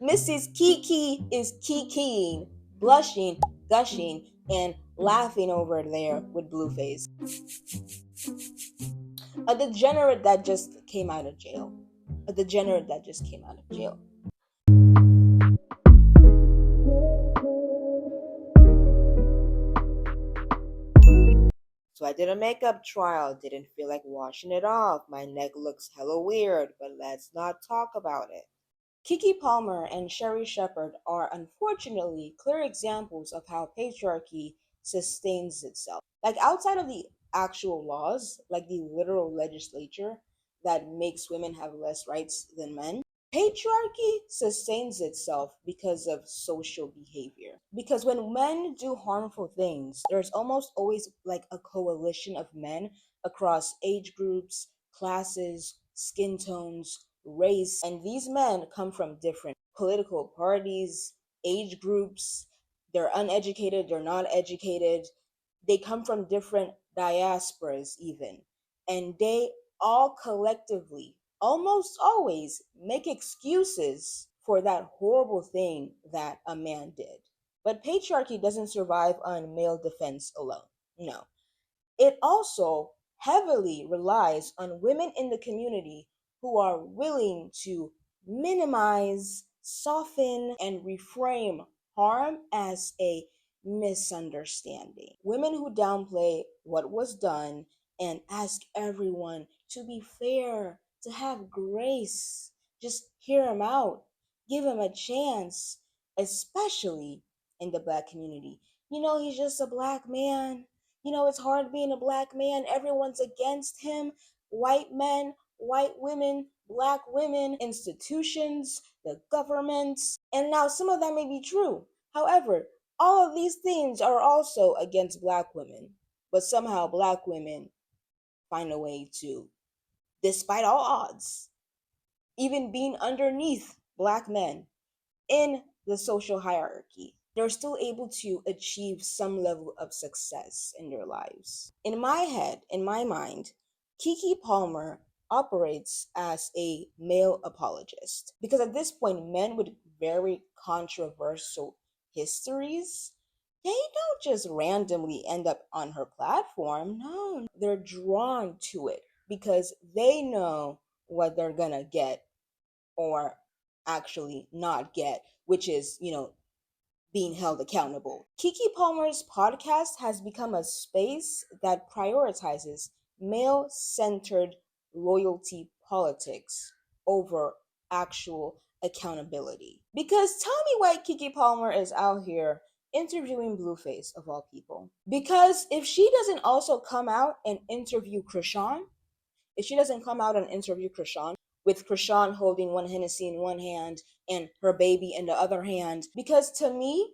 Mrs. Kiki is kikiing, blushing, gushing, and laughing over there with Blueface. A degenerate that just came out of jail. A degenerate that just came out of jail. So I did a makeup trial, didn't feel like washing it off. My neck looks hella weird, but let's not talk about it. Kiki Palmer and Sherry Shepherd are unfortunately clear examples of how patriarchy sustains itself. Like outside of the actual laws, like the literal legislature that makes women have less rights than men, patriarchy sustains itself because of social behavior. Because when men do harmful things, there's almost always like a coalition of men across age groups, classes, skin tones, race, and these men come from different political parties, age groups. They're uneducated, they're not educated. They come from different diasporas, even. And they all collectively, almost always, make excuses for that horrible thing that a man did. But patriarchy doesn't survive on male defense alone. No. It also heavily relies on women in the community who are willing to minimize, soften, and reframe harm as a misunderstanding. Women who downplay what was done and ask everyone to be fair, to have grace, just hear him out, give him a chance, especially in the black community. He's just a black man. It's hard being a black man. Everyone's against him. White men, white women, black women, institutions, the governments. And now some of that may be true. However, all of these things are also against black women. But somehow black women find a way to, despite all odds, even being underneath black men in the social hierarchy, they're still able to achieve some level of success in their lives. In my head, in my mind, Kiki Palmer operates as a male apologist because at this point, men with very controversial histories, they don't just randomly end up on her platform. No, they're drawn to it because they know what they're gonna get or actually not get, which is, being held accountable. Kiki Palmer's podcast has become a space that prioritizes male centered loyalty politics over actual accountability. Because tell me why Kiki Palmer is out here interviewing Blueface of all people. Because if she doesn't also come out and interview Krishan, if she doesn't come out and interview Krishan, with Krishan holding one Hennessy in one hand and her baby in the other hand, because to me,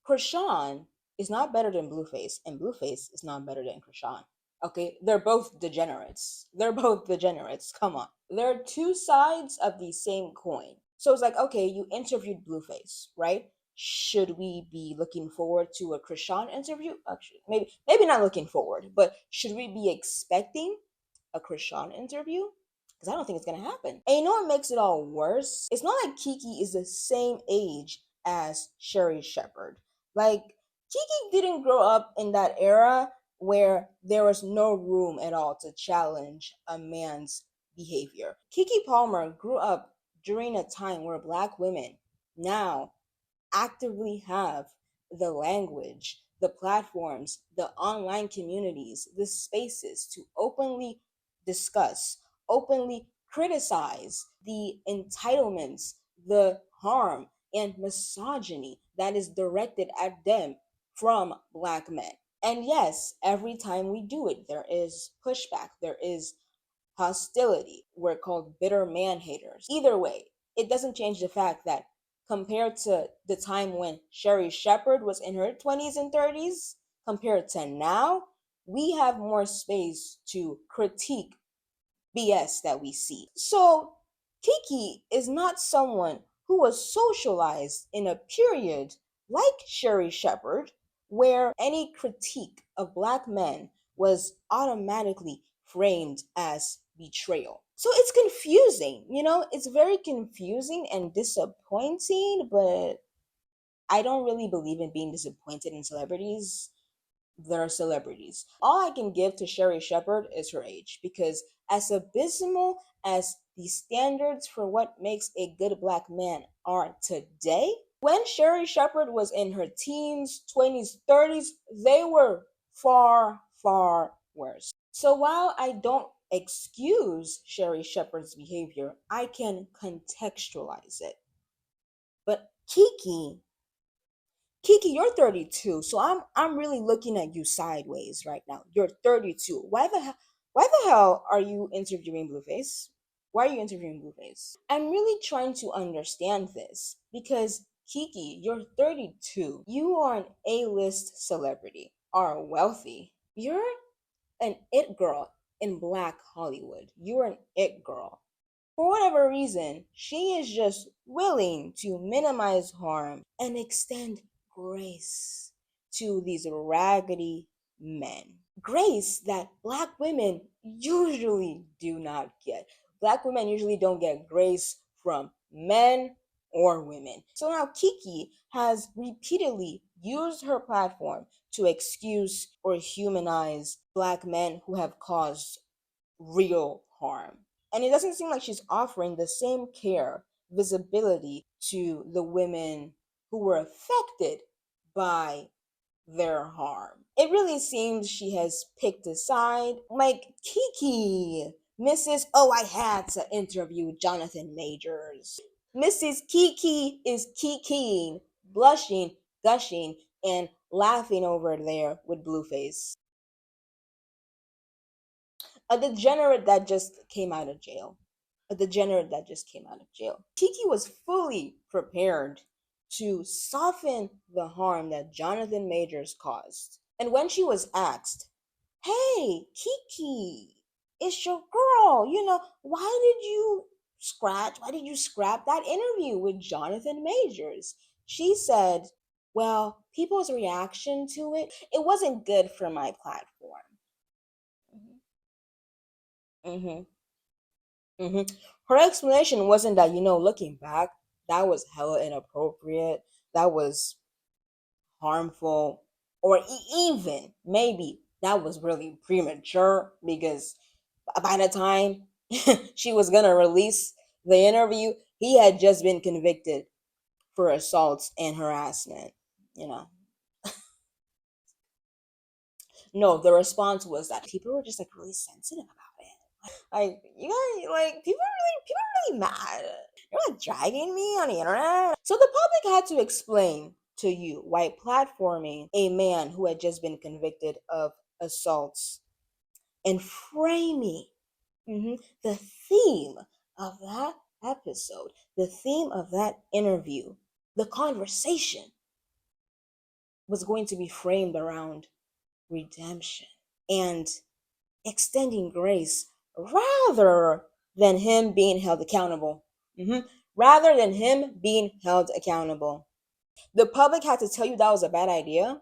Krishan is not better than Blueface, and Blueface is not better than Krishan. Okay, they're both degenerates. They're both degenerates. Come on. They're two sides of the same coin. So it's like, okay, you interviewed Blueface, right? Should we be looking forward to a Krishan interview? Actually, maybe not looking forward, but should we be expecting a Krishan interview? Because I don't think it's gonna happen. And you know what makes it all worse? It's not like Kiki is the same age as Sherry Shepherd. Like, Kiki didn't grow up in that era where there was no room at all to challenge a man's behavior. Kiki Palmer grew up during a time where black women now actively have the language, the platforms, the online communities, the spaces to openly discuss, openly criticize the entitlements, the harm, and misogyny that is directed at them from black men. And yes, every time we do it, there is pushback, there is hostility. We're called bitter man haters. Either way, it doesn't change the fact that compared to the time when Sherry Shepherd was in her 20s and 30s, compared to now, we have more space to critique BS that we see. So, Kiki is not someone who was socialized in a period like Sherry Shepherd, where any critique of black men was automatically framed as betrayal. So it's confusing, it's very confusing and disappointing, but I don't really believe in being disappointed in celebrities. They're celebrities. All I can give to Sherry Shepherd is her age, because as abysmal as the standards for what makes a good black man are today, when Sherry Shepherd was in her teens, 20s, 30s, they were far, far worse. So while I don't excuse Sherry Shepherd's behavior, I can contextualize it. But Kiki, you're 32, so I'm really looking at you sideways right now. You're 32. Why the hell are you interviewing Blueface? Why are you interviewing Blueface? I'm really trying to understand this because Kiki, you're 32. You are an A-list celebrity, are wealthy. You're an it girl in Black Hollywood. You're an it girl. For whatever reason, she is just willing to minimize harm and extend grace to these raggedy men. Grace that black women usually do not get. Black women usually don't get grace from men or women. So now Kiki has repeatedly used her platform to excuse or humanize black men who have caused real harm. And it doesn't seem like she's offering the same care, visibility to the women who were affected by their harm. It really seems she has picked a side. Like Kiki, Mrs. Oh, I had to interview Jonathan Majors. Mrs. Kiki is kikiing, blushing, gushing, and laughing over there with Blueface, a degenerate that just came out of jail. A degenerate that just came out of jail. Kiki was fully prepared to soften the harm that Jonathan Majors caused. And when she was asked, hey, Kiki, it's your girl, why did you scrap that interview with Jonathan Majors? She said, well, people's reaction to it wasn't good for my platform. Mm-hmm. hmm Her explanation wasn't that, looking back, that was hella inappropriate, that was harmful, or even maybe that was really premature because by the time she was gonna release the interview, he had just been convicted for assault and harassment. You know, no, the response was that people were just like really sensitive about it. Like you guys, like people are really mad. You're like dragging me on the internet. So the public had to explain to you why platforming a man who had just been convicted of assaults and framing mhm, the theme of that episode, the theme of that interview, the conversation was going to be framed around redemption and extending grace rather than him being held accountable. Mhm. Rather than him being held accountable. The public had to tell you that was a bad idea.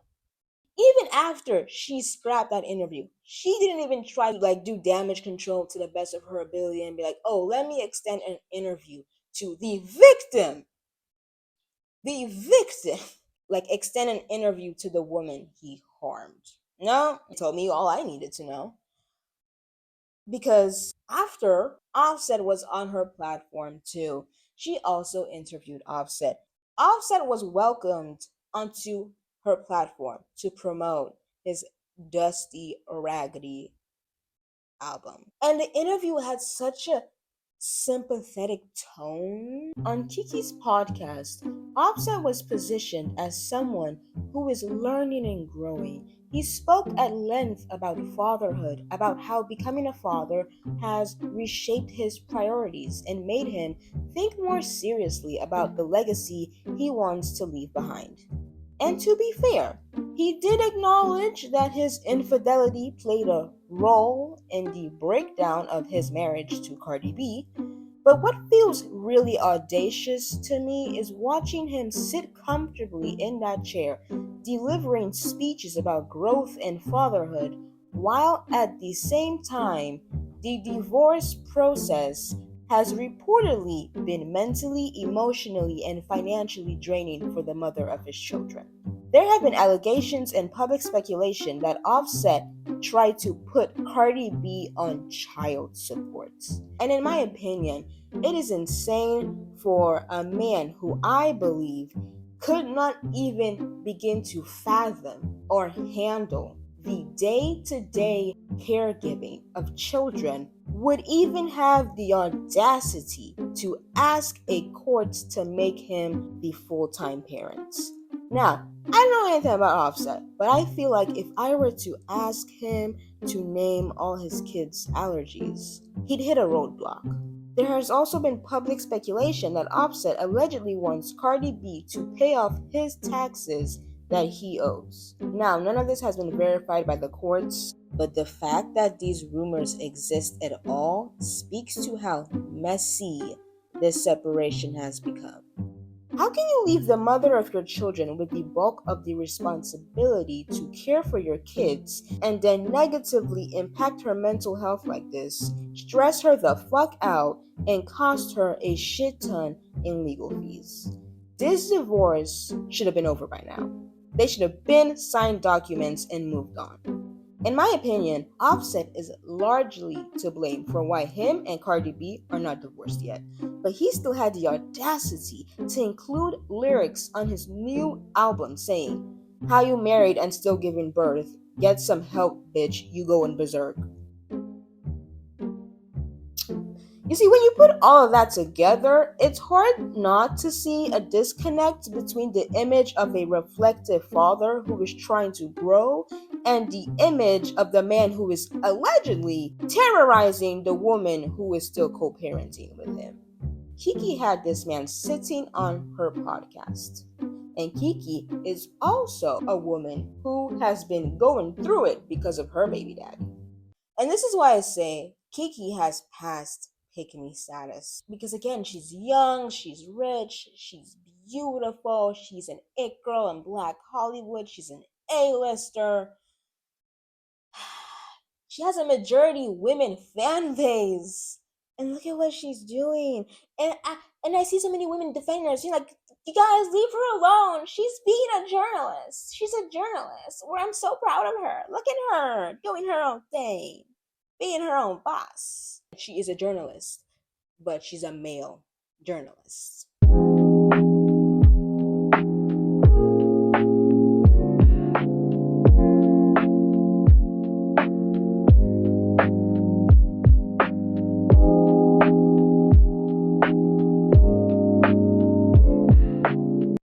Even after she scrapped that interview, she didn't even try to like do damage control to the best of her ability and be like, oh, let me extend an interview to the victim. The victim. Like extend an interview to the woman he harmed. No, he told me all I needed to know. Because after Offset was on her platform too, she also interviewed Offset. Offset was welcomed onto her platform to promote his Dusty Raggedy album. And the interview had such a sympathetic tone. On Kiki's podcast, Offset was positioned as someone who is learning and growing. He spoke at length about fatherhood, about how becoming a father has reshaped his priorities and made him think more seriously about the legacy he wants to leave behind. And to be fair, he did acknowledge that his infidelity played a role in the breakdown of his marriage to Cardi B. But what feels really audacious to me is watching him sit comfortably in that chair, delivering speeches about growth and fatherhood, while at the same time The divorce process has reportedly been mentally, emotionally, and financially draining for the mother of his children. There have been allegations and public speculation that Offset tried to put Cardi B on child support. And in my opinion, it is insane for a man who I believe could not even begin to fathom or handle the day to day caregiving of children would even have the audacity to ask a court to make him the full time parent. Now, I don't know anything about Offset, but I feel like if I were to ask him to name all his kids' allergies, he'd hit a roadblock. There has also been public speculation that Offset allegedly wants Cardi B to pay off his taxes that he owes. Now, none of this has been verified by the courts, but the fact that these rumors exist at all speaks to how messy this separation has become. How can you leave the mother of your children with the bulk of the responsibility to care for your kids and then negatively impact her mental health like this, stress her the fuck out, and cost her a shit ton in legal fees? This divorce should have been over by now. They should have been signed documents and moved on. In my opinion, Offset is largely to blame for why him and Cardi B are not divorced yet. But he still had the audacity to include lyrics on his new album saying, "How you married and still giving birth? Get some help, bitch, you going berserk." You see, when you put all of that together, it's hard not to see a disconnect between the image of a reflective father who is trying to grow and the image of the man who is allegedly terrorizing the woman who is still co parenting with him. Kiki had this man sitting on her podcast. And Kiki is also a woman who has been going through it because of her baby daddy. And this is why I say Kiki has passed pick me status. Because again, she's young, she's rich, she's beautiful, she's an it girl in Black Hollywood, she's an A-lister. She has a majority women fan base. And look at what she's doing. And I see so many women defending her. She's like, you guys leave her alone. She's being a journalist. She's a journalist. Where I'm so proud of her. Look at her doing her own thing, being her own boss. She is a journalist, but she's a male journalist.